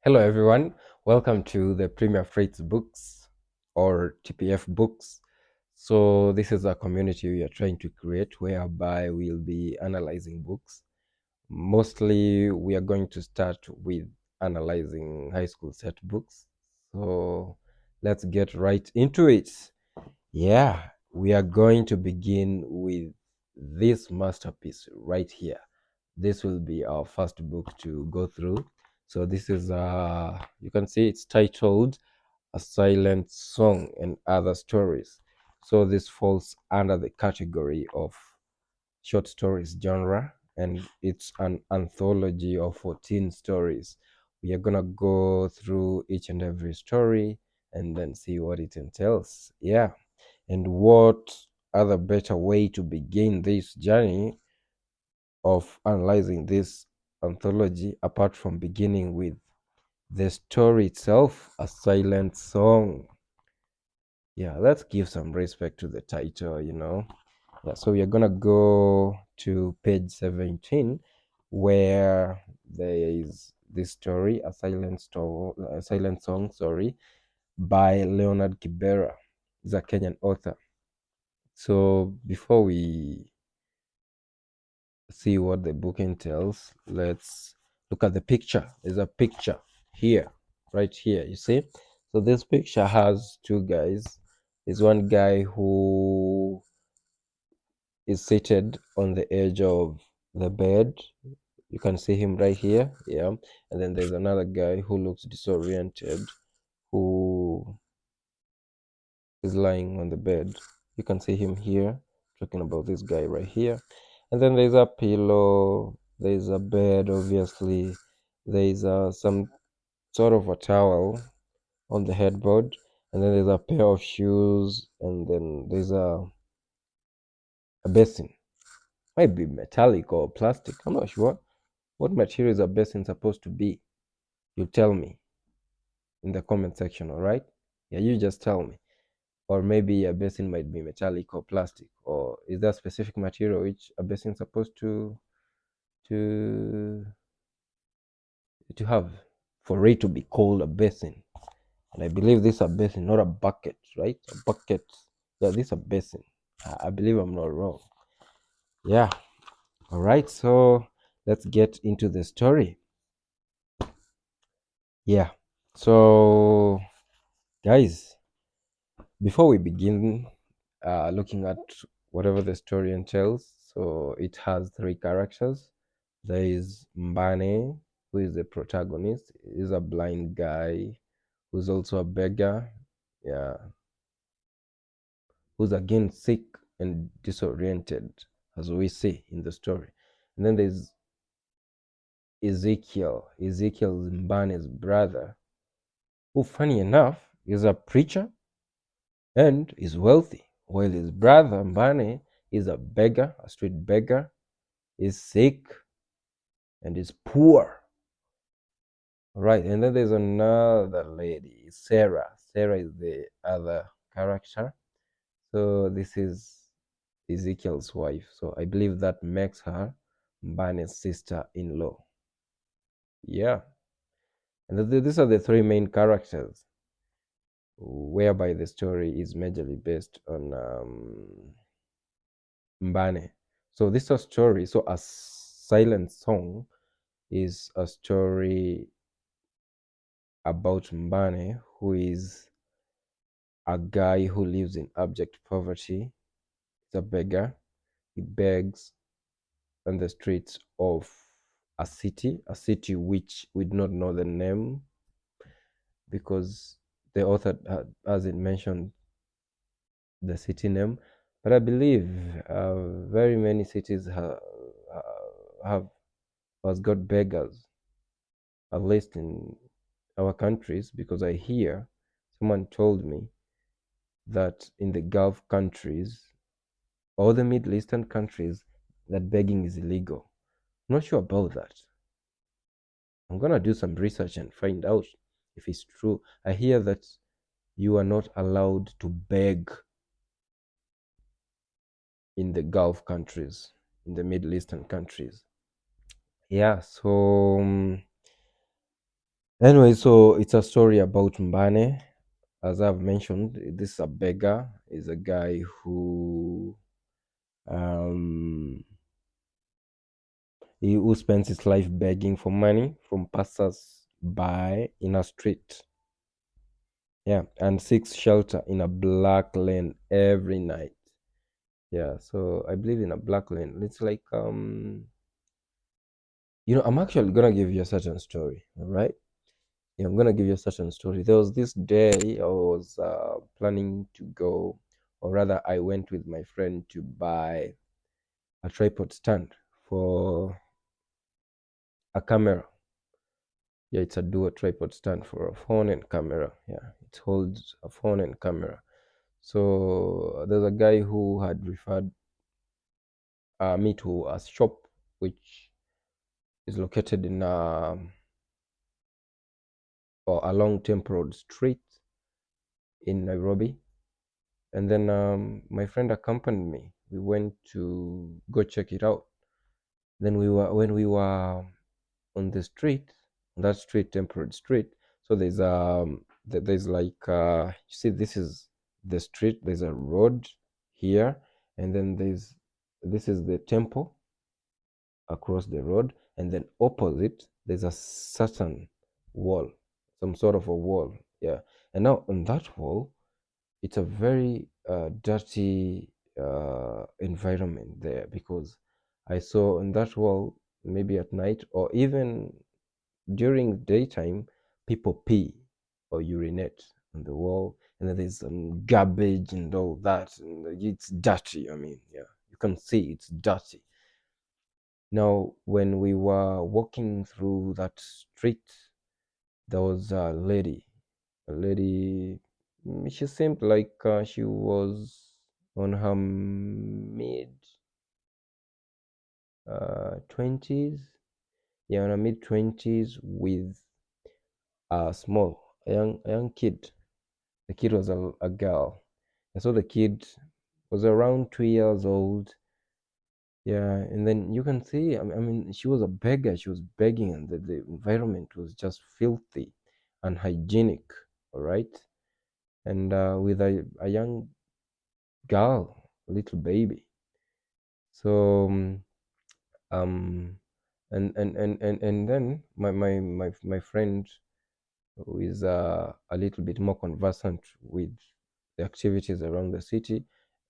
Hello, everyone. Welcome to the Premier Freights Books or TPF Books. So, this is a community we are trying to create whereby we'll be analyzing books. Mostly, we are going to start with analyzing high school set books. So, let's get right into it. Yeah, we are going to begin with this masterpiece right here. This will be our first book to go through. So this is you can see it's titled A Silent Song and Other Stories. So this falls under the category of short stories genre, and it's an anthology of 14 stories. We are gonna go through each and every story and then see what it entails. Yeah. And what other better way to begin this journey of analyzing this anthology apart from beginning with the story itself, A Silent Song? Yeah, let's give some respect to the title. Yeah, so we are gonna go to page 17 where there is this story, A Silent Song, sorry, by Leonard Kibera. He's a Kenyan author. So before we see what the book entails, let's look at the picture. There's a picture here, right here, you see. So this picture has two guys. There's one guy who is seated on the edge of the bed. You can see him right here. Yeah. And then there's another guy who looks disoriented, who is lying on the bed. You can see him here, talking about this guy right here. And then there's a pillow, there's a bed, obviously, there's some sort of a towel on the headboard, and then there's a pair of shoes, and then there's a basin. Might be metallic or plastic, I'm not sure. What material is a basin supposed to be? You tell me in the comment section, all right? Yeah, you just tell me. Or maybe a basin might be metallic or plastic, or is there a specific material which a basin is supposed to to have for it to be called a basin? And I believe this is a basin, not a bucket, right? A bucket. Yeah, this is a basin. I believe I'm not wrong. Yeah. All right. So let's get into the story. Yeah. So, guys, before we begin looking at whatever the story entails, so it has three characters. There is Mbane, who is the protagonist. He's a blind guy who's also a beggar. Yeah, who's again sick and disoriented, as we see in the story. And then there's Ezekiel. Ezekiel is Mbane's brother, who, funny enough, is a preacher and is wealthy, while his brother Mbane is a beggar, a street beggar, is sick and is poor. Right, and then there's another lady, Sarah. Sarah is the other character. So this is Ezekiel's wife. So I believe that makes her Mbane's sister-in-law. Yeah, and these are the three main characters, whereby the story is majorly based on Mbane. So this is a story. So A Silent Song is a story about Mbane, who is a guy who lives in abject poverty. He's a beggar. He begs on the streets of a city which we do not know the name because the author hasn't mentioned the city name. But I believe very many cities have has got beggars, at least in our countries, because I hear someone told me that in the Gulf countries or the Middle Eastern countries that begging is illegal. I'm not sure about that. I'm gonna do some research and find out if it's true. I hear that you are not allowed to beg in the Gulf countries, in the Middle Eastern countries. Yeah, so Anyway, so it's a story about Mbane. As I've mentioned, this is a beggar, is a guy um who spends his life begging for money from passers by in a street. Yeah, and seeks shelter in a black lane every night. Yeah, so I believe in a black lane. It's like I'm actually gonna give you a certain story, all right? Yeah, I'm gonna give you a certain story. There was this day I was planning to go, or rather, I went with my friend to buy a tripod stand for a camera. Yeah, it's a dual tripod stand for a phone and camera. Yeah, it holds a phone and camera. So there's a guy who had referred me to a shop which is located in or along Temple Road Street in Nairobi. And then my friend accompanied me. We went to go check it out. Then when we were on the street, on that street, Temple Road Street. So there's like you see, this is the street. There's a road here, and then this is the temple across the road, and then opposite there's a certain wall, some sort of a wall. Yeah, and now on that wall, it's a very dirty environment there, because I saw on that wall, maybe at night or even during daytime, people pee or urinate on the wall, and then there's some garbage and all that, and it's dirty. I mean, yeah, you can see it's dirty. Now, when we were walking through that street, there was a lady. She seemed like she was on her mid 20s. Yeah, on her mid 20s with a young kid. The kid was a girl. And so the kid was around 2 years old. Yeah, and then you can see, I mean, she was a beggar. She was begging, and the environment was just filthy, unhygienic, all right? And with a young girl, little baby. So, um, and then my friend, who is a little bit more conversant with the activities around the city,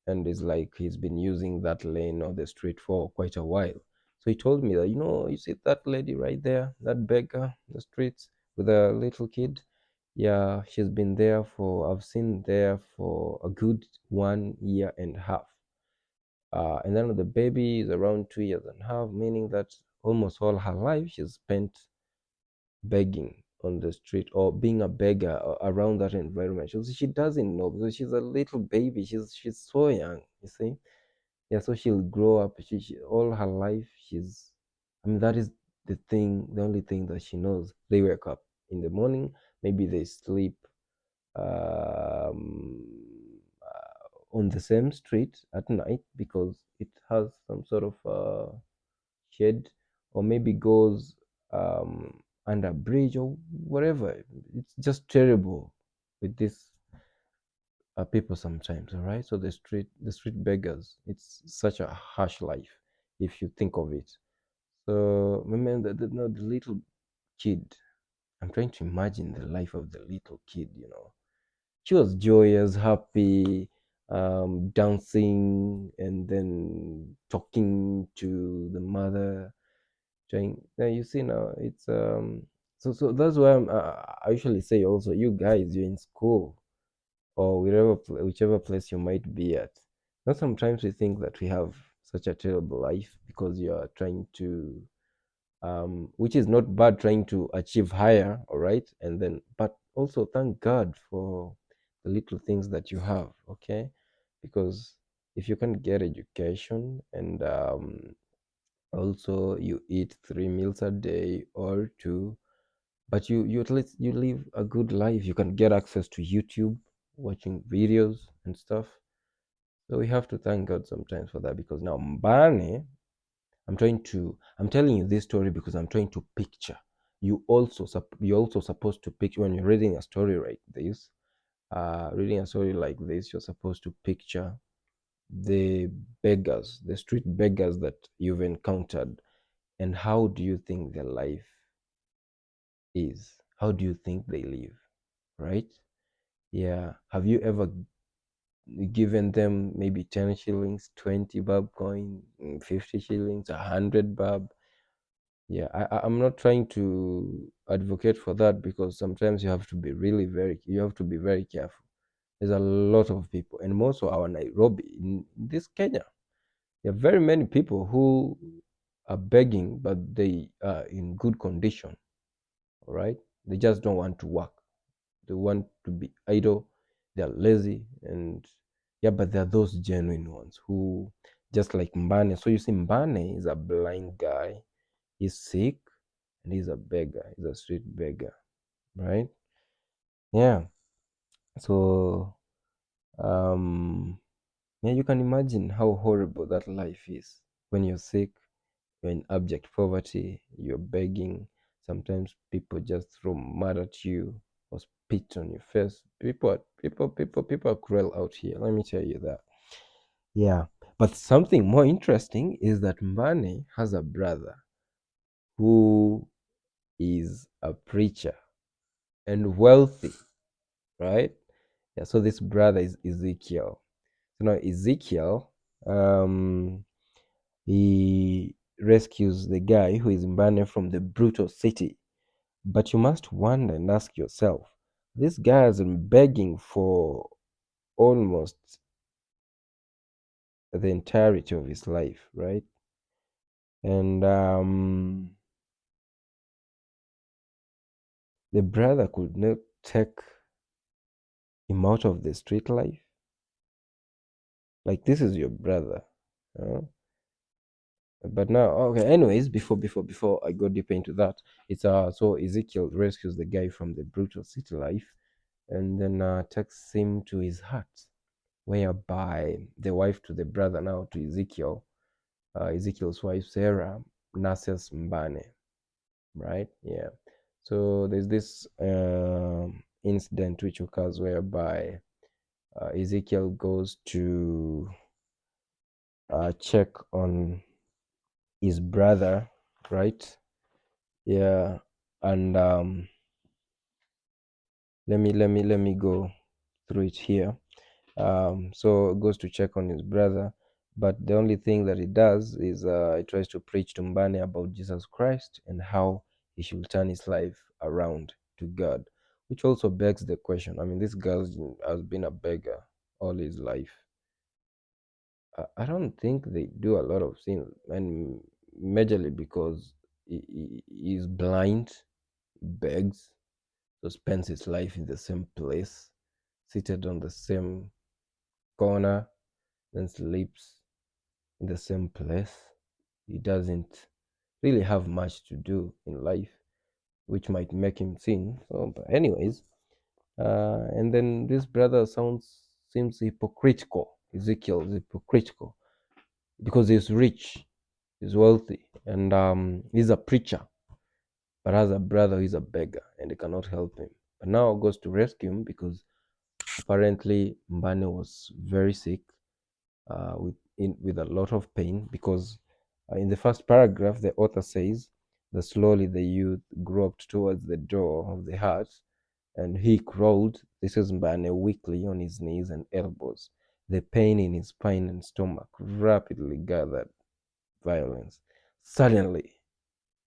and is like he's been using that lane or the street for quite a while. So he told me that, you see that lady right there, that beggar in the streets with a little kid. Yeah, she's been there I've seen there for a good 1 year and a half. And then the baby is around 2 years and a half, meaning that almost all her life she's spent begging on the street or being a beggar around that environment. She doesn't know, because she's a little baby. She's so young, you see. Yeah, so she'll grow up. She all her life I mean, that is the only thing that she knows. They wake up in the morning, maybe they sleep um, on the same street at night, because it has some sort of shed, or maybe goes under a bridge or whatever. It's just terrible with these people sometimes. All right, so the street beggars. It's such a harsh life if you think of it. So, man, no, the little kid. I'm trying to imagine the life of the little kid. She was joyous, happy, dancing, and then talking to the mother. Trying now, you see, now it's so that's why I usually say also, you guys, you're in school or whichever place you might be at. Now sometimes we think that we have such a terrible life because you are trying to which is not bad, trying to achieve higher, all right, and then but also thank God for the little things that you have, okay? Because if you can get education, and also you eat 3 meals a day or two, but you at least you live a good life, you can get access to YouTube, watching videos and stuff. So we have to thank God sometimes for that, because now Mbane, I'm telling you this story because I'm trying to picture. you're also supposed to picture when you're reading a story like this. Reading a story like this, you're supposed to picture the beggars, the street beggars that you've encountered, and how do you think their life is? How do you think they live? Right? Yeah. Have you ever given them maybe 10 shillings, 20 bob coin, 50 shillings, 100 bob? Yeah, I'm not trying to advocate for that, because sometimes you have to be very careful. There's a lot of people, and most of our Nairobi, in this Kenya, there are very many people who are begging, but they are in good condition, all right? They just don't want to work. They want to be idle. They're lazy, and yeah, but there are those genuine ones who, just like Mbane. So you see, Mbane is a blind guy. He's sick, and he's a beggar. He's a street beggar, right? Yeah. So, yeah, you can imagine how horrible that life is when you're sick, you're in abject poverty, you're begging. Sometimes people just throw mud at you or spit on your face. People are cruel out here. Let me tell you that. Yeah. But something more interesting is that Mbane has a brother who is a preacher and wealthy, right? Yeah. So this brother is Ezekiel. So now Ezekiel, um, he rescues the guy who is Mbane from the brutal city. But you must wonder and ask yourself, this guy has been begging for almost the entirety of his life, right? And the brother could not take him out of the street life. Like, this is your brother. uh, But now, okay. Anyways, before I go deeper into that, it's so Ezekiel rescues the guy from the brutal city life, and then takes him to his hut, whereby the wife to the brother, now to Ezekiel, Ezekiel's wife Sarah, nurses Mbane, right? Yeah. So there's this incident which occurs whereby Ezekiel goes to check on his brother, right? Yeah. And let me go through it here. So goes to check on his brother, but the only thing that he does is he tries to preach to Mbane about Jesus Christ and how he should turn his life around to God, which also begs the question. I mean, this guy has been a beggar all his life. I don't think they do a lot of things, and majorly because he is blind, begs, so spends his life in the same place, seated on the same corner, then sleeps in the same place. He doesn't really have much to do in life, which might make him sin. So, but anyways, and then this brother seems hypocritical. Ezekiel is hypocritical because he's rich, he's wealthy, and he's a preacher. But as a brother, he's a beggar, and they cannot help him. But now goes to rescue him because apparently Mbane was very sick, with a lot of pain, because in the first paragraph the author says that slowly the youth groped towards the door of the hut, and he crawled, this is Mbane, weakly on his knees and elbows. The pain in his spine and stomach rapidly gathered violence. Suddenly,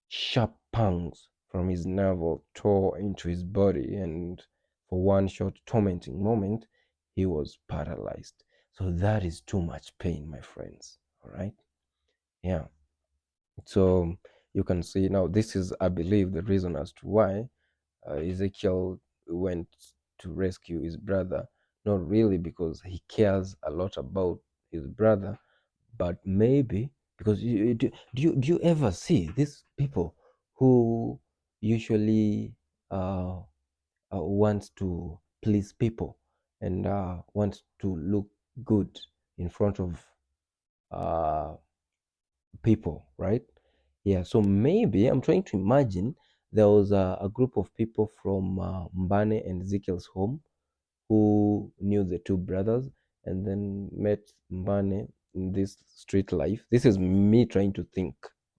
sharp pangs from his navel tore into his body, and for one short tormenting moment, he was paralyzed. So that is too much pain, my friends. All right. Yeah. So you can see now, this is, I believe, the reason as to why Ezekiel went to rescue his brother. Not really because he cares a lot about his brother, but maybe because do you ever see these people who usually uh, want to please people and want to look good in front of uh, people, right? Yeah, so maybe I'm trying to imagine there was a group of people from Mbane and Ezekiel's home who knew the two brothers and then met Mbane in this street life. This is me trying to think,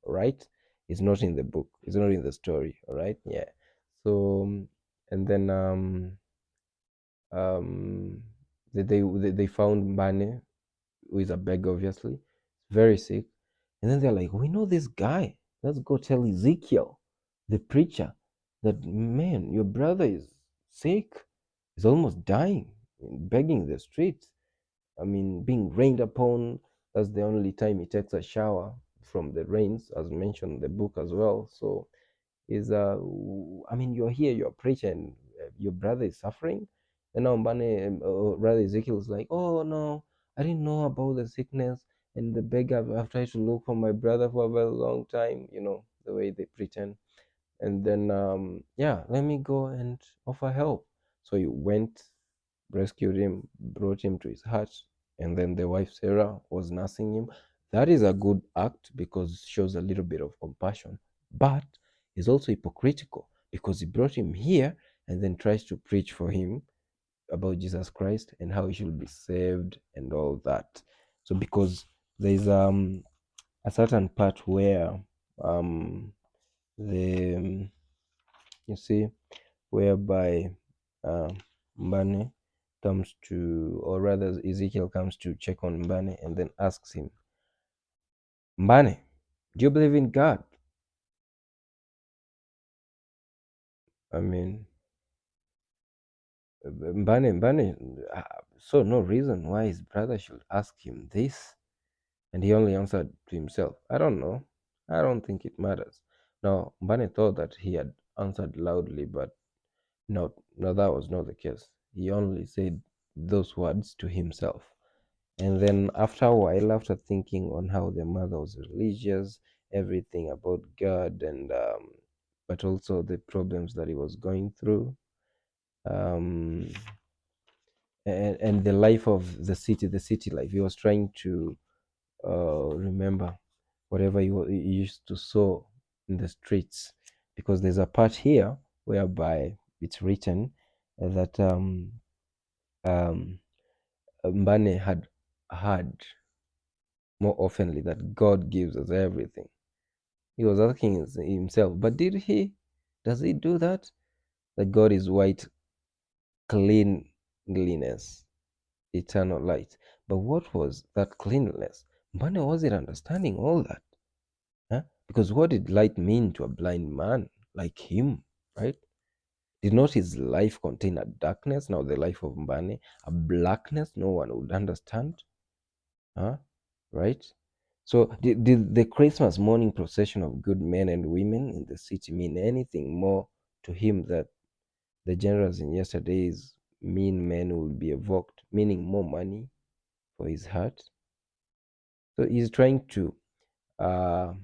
right? It's not in the book. It's not in the story, all right? Yeah. So, and then um, they found Mbane, who is a beggar, obviously, very sick. And then they're like, we know this guy. Let's go tell Ezekiel, the preacher, that man, your brother is sick. He's almost dying, begging the streets. I mean, being rained upon. That's the only time he takes a shower from the rains, as mentioned in the book as well. So is I mean, you're here, you're preaching, your brother is suffering. And now Mbane, rather Ezekiel is like, oh no, I didn't know about the sickness, and the beggar, I've tried to look for my brother for a very long time, the way they pretend. And then yeah, let me go and offer help. So he went, rescued him, brought him to his hut, and then the wife Sarah was nursing him. That is a good act because it shows a little bit of compassion, but is also hypocritical because he brought him here and then tries to preach for him about Jesus Christ and how he should be saved and all that. So because there's a certain part where the you see whereby uh, Mbane comes to, or rather Ezekiel comes to check on Mbane and then asks him, Mbane, do you believe in God? I mean, Mbane saw no reason why his brother should ask him this. And he only answered to himself, I don't know. I don't think it matters. Now, Mbane thought that he had answered loudly, but no, that was not the case. He only said those words to himself. And then after a while, after thinking on how the mother was religious, everything about God, and but also the problems that he was going through, um, and the life of the city life, he was trying to remember whatever he used to saw in the streets, because there's a part here whereby it's written that um, Mbane had heard more oftenly that God gives us everything. He was asking himself, but did he? Does he do that? That God is white cleanliness, eternal light. But what was that cleanliness? Mbane wasn't understanding all that. Huh? Because what did light mean to a blind man like him, right? Did not his life contain a darkness? Now, the life of Mbane, a blackness no one would understand, huh? Right? So, did the Christmas morning procession of good men and women in the city mean anything more to him that the generals in yesterday's mean men will be evoked, meaning more money for his heart? So, he's trying uh,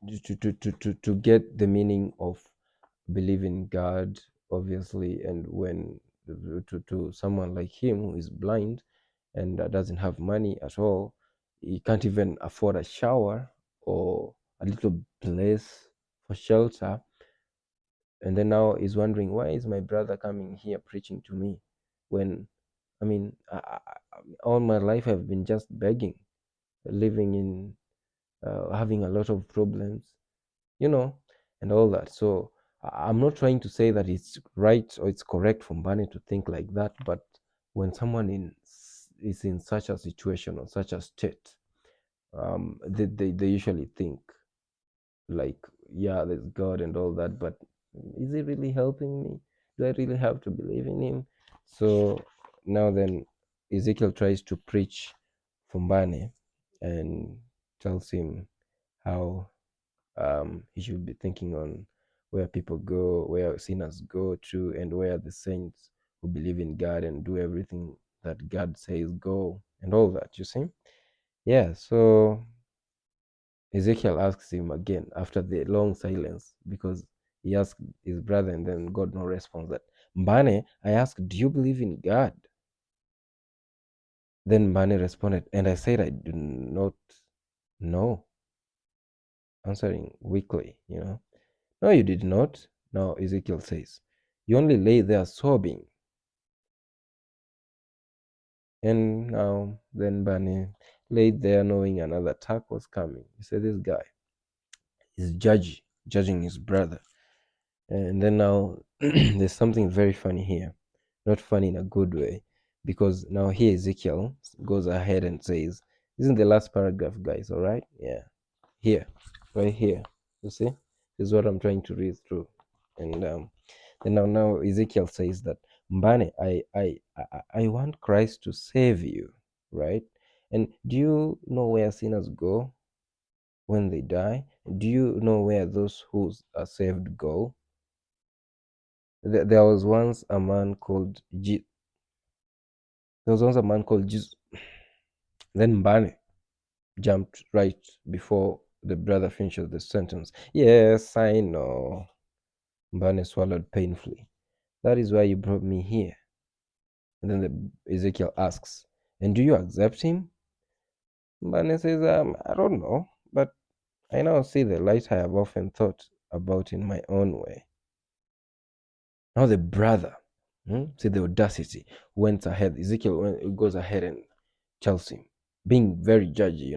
to get the meaning of believe in God, obviously, and when to someone like him who is blind and doesn't have money at all, he can't even afford a shower or a little place for shelter, and then now he's wondering, why is my brother coming here preaching to me when, I mean, all my life I've been just begging, living in having a lot of problems, you know, and all that. So I'm not trying to say that it's right or it's correct for Mbane to think like that, but when someone is in such a situation or such a state, they usually think like, yeah, there's God and all that, but is he really helping me? Do I really have to believe in him? So now then, Ezekiel tries to preach for Mbane and tells him how he should be thinking on where people go, where sinners go to, and where the saints who believe in God and do everything that God says go, and all that, you see? Yeah, so Ezekiel asks him again after the long silence because he asked his brother and then got no response. That Mbane, I asked, do you believe in God? Then Mbane responded, and I said, I do not know, answering weakly, No, you did not. Now Ezekiel says, "You only lay there sobbing." And now then Bani laid there knowing another attack was coming. He said, "This guy is judging his brother." And then now there's something very funny here. Not funny in a good way. Because now here Ezekiel goes ahead and says, this is the last paragraph, guys, all right? Yeah. Here, right here. You see? This is what I'm trying to read through. And then now Ezekiel says that, Mbane, I want Christ to save you, right? And do you know where sinners go when they die? Do you know where those who are saved go? There was once a man called there was once a man called Jesus. Then Mbane jumped right before the brother finishes the sentence. Yes, I know. Mbane swallowed painfully. That is why you brought me here. And then Ezekiel asks, and do you accept him? Mbane says, I don't know, but I now see the light I have often thought about in my own way. Now the brother, see the audacity, went ahead. Goes ahead and tells him, being very judgy,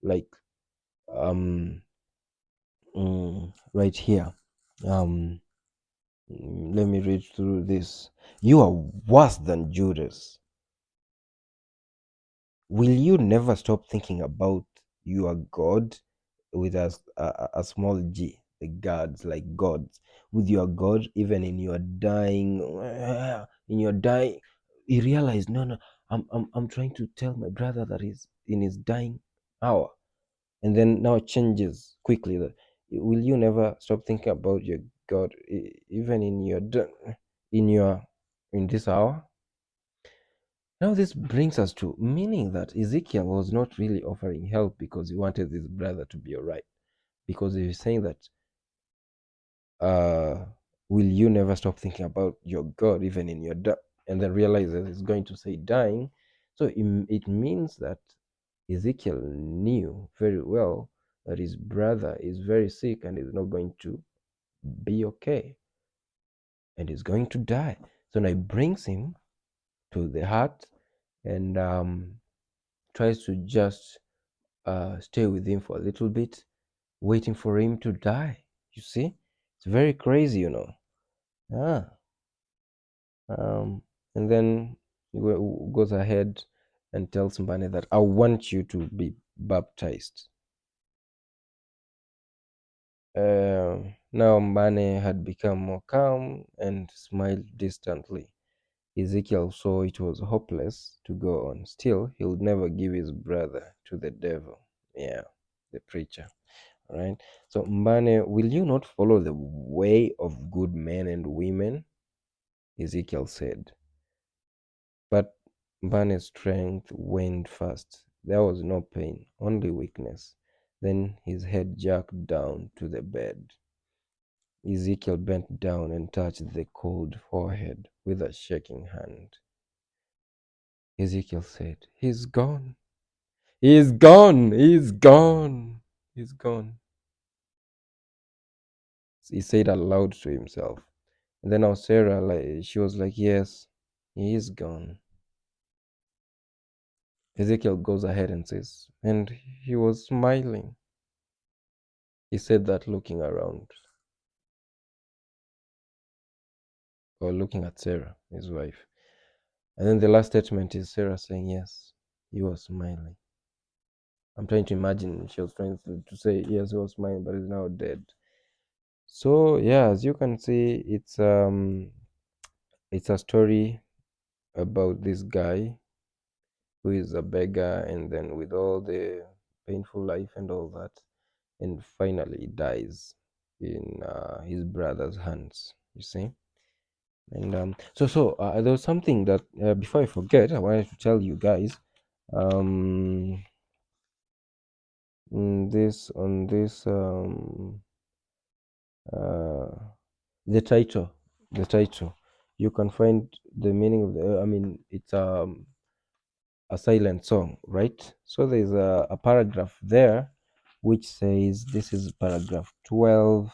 like um right here. Um Let me read through this. You are worse than Judas. Will you never stop thinking about your God with a small g, the gods, like gods, with your God, even in your dying, he realized, no, no, I'm trying to tell my brother that he's in his dying hour. And then now it changes quickly that, will you never stop thinking about your God, even in in this hour? Now, this brings us to meaning that Ezekiel was not really offering help because he wanted his brother to be all right. Because he was saying that, uh, will you never stop thinking about your God, even in your and then realize that he's going to say dying. So it means that Ezekiel knew very well that his brother is very sick and is not going to be okay and is going to die. So now he brings him to the heart and tries to just stay with him for a little bit, waiting for him to die. You see, it's very crazy, Ah, um, and then he goes ahead and tells Mbane that, I want you to be baptized. Now Mbane had become more calm and smiled distantly. Ezekiel saw it was hopeless to go on. Still, he would never give his brother to the devil. Yeah, the preacher. All right. So, Mbane, will you not follow the way of good men and women? Ezekiel said. But Mbane's strength waned fast. There was no pain, only weakness. Then his head jerked down to the bed. Ezekiel bent down and touched the cold forehead with a shaking hand. Ezekiel said, He's gone. He's gone. He's gone. He's gone. He said aloud to himself. And then now Sarah, like she was like, yes, he is gone. Ezekiel goes ahead and says, and he was smiling. He said that looking around, or looking at Sarah, his wife. And then the last statement is Sarah saying, yes, he was smiling. I'm trying to imagine she was trying to say, yes, he was smiling, but he's now dead. So yeah, as you can see, it's a story about this guy who is a beggar, and then with all the painful life and all that, and finally dies in his brother's hands. You see, and there was something that before I forget, I wanted to tell you guys. Um, this on this uh, the title, the title. You can find the meaning of the. I mean, it's a silent song, right? So there's a paragraph there which says, this is paragraph 12.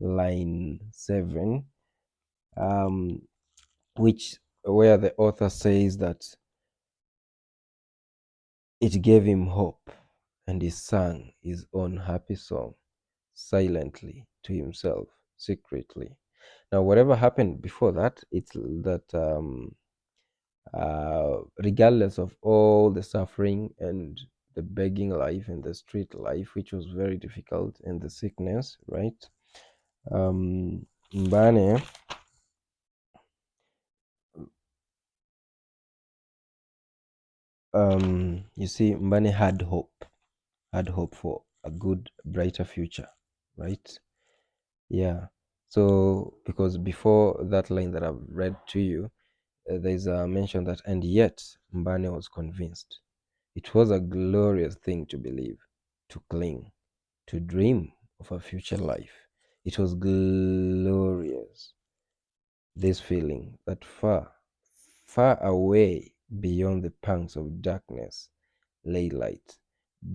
line 7, um, which where the author says that it gave him hope, and he sang his own happy song silently to himself, secretly. Now, whatever happened before that, it's that regardless of all the suffering and the begging life and the street life, which was very difficult, and the sickness, right? Mbane, you see, Mbane had hope for a good, brighter future, right? Yeah. So, because before that line that I've read to you, there's a mention that, and yet Mbane was convinced. It was a glorious thing to believe, to cling, to dream of a future life. It was glorious, this feeling that far, far away beyond the pangs of darkness lay light,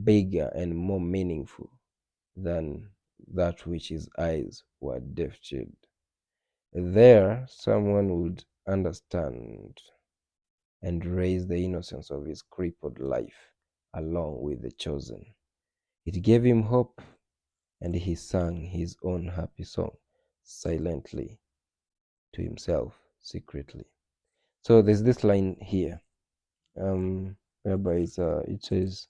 bigger and more meaningful than that which his eyes were defeated. There, someone would understand and raise the innocence of his crippled life along with the chosen. It gave him hope, and he sang his own happy song silently to himself secretly. So there's this line here, whereby it says,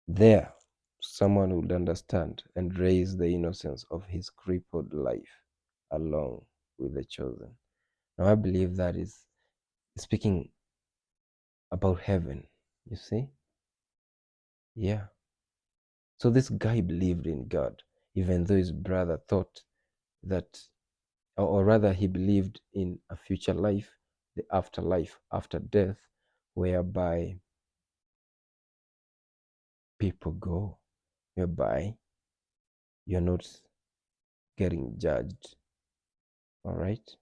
there someone would understand and raise the innocence of his crippled life along with the chosen. Now I believe that is speaking about heaven, you see? Yeah. So this guy believed in God, even though his brother thought that, or rather, he believed in a future life, the afterlife, after death, whereby people go, whereby you're not getting judged, all right?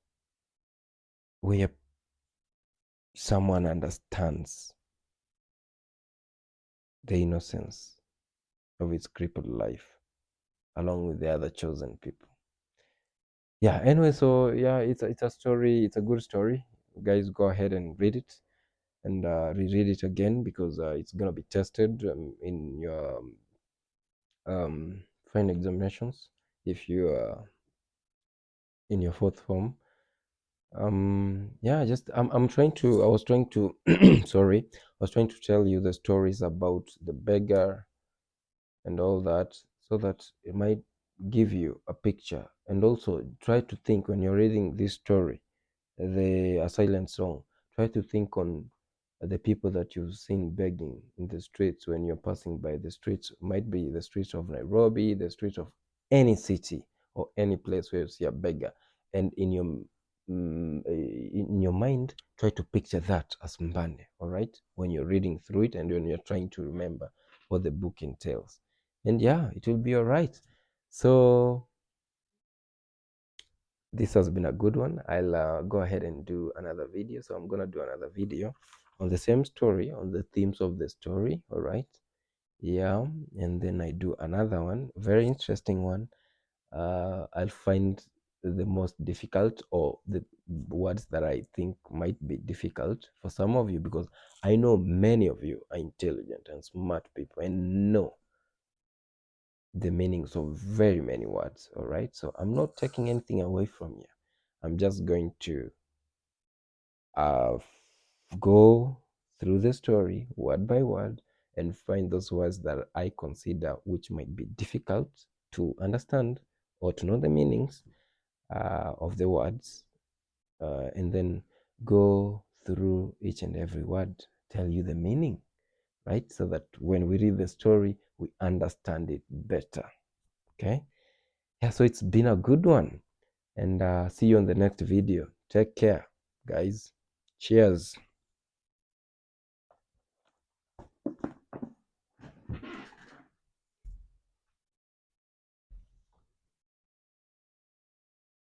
Where someone understands the innocence of its crippled life along with the other chosen people. Yeah, anyway, so yeah, it's a story, it's a good story. Guys, go ahead and read it and reread it again, because it's gonna be tested in your final examinations if you are in your fourth form. Yeah, just I'm trying to I was trying to sorry, I was trying to tell you the stories about the beggar and all that, so that it might give you a picture. And also try to think when you're reading this story, the A Silent Song, try to think on the people that you've seen begging in the streets when you're passing by the streets. Might be the streets of Nairobi, the streets of any city or any place where you see a beggar, and in your mind try to picture that as Mbane, all right, when you're reading through it and when you're trying to remember what the book entails. And yeah, it will be all right. So this has been a good one. I'll go ahead and do another video. So I'm gonna do another video on the same story, on the themes of the story, all right? Yeah, and then I do another one, very interesting one. I'll find the most difficult, or the words that I think might be difficult for some of you, because I know many of you are intelligent and smart people and know the meanings of very many words, all right? So I'm not taking anything away from you. I'm just going to uh, go through the story word by word and find those words that I consider which might be difficult to understand or to know the meanings of the words, and then go through each and every word, tell you the meaning, right? So that when we read the story, we understand it better. Okay? Yeah, so it's been a good one. And see you on the next video. Take care, guys. Cheers.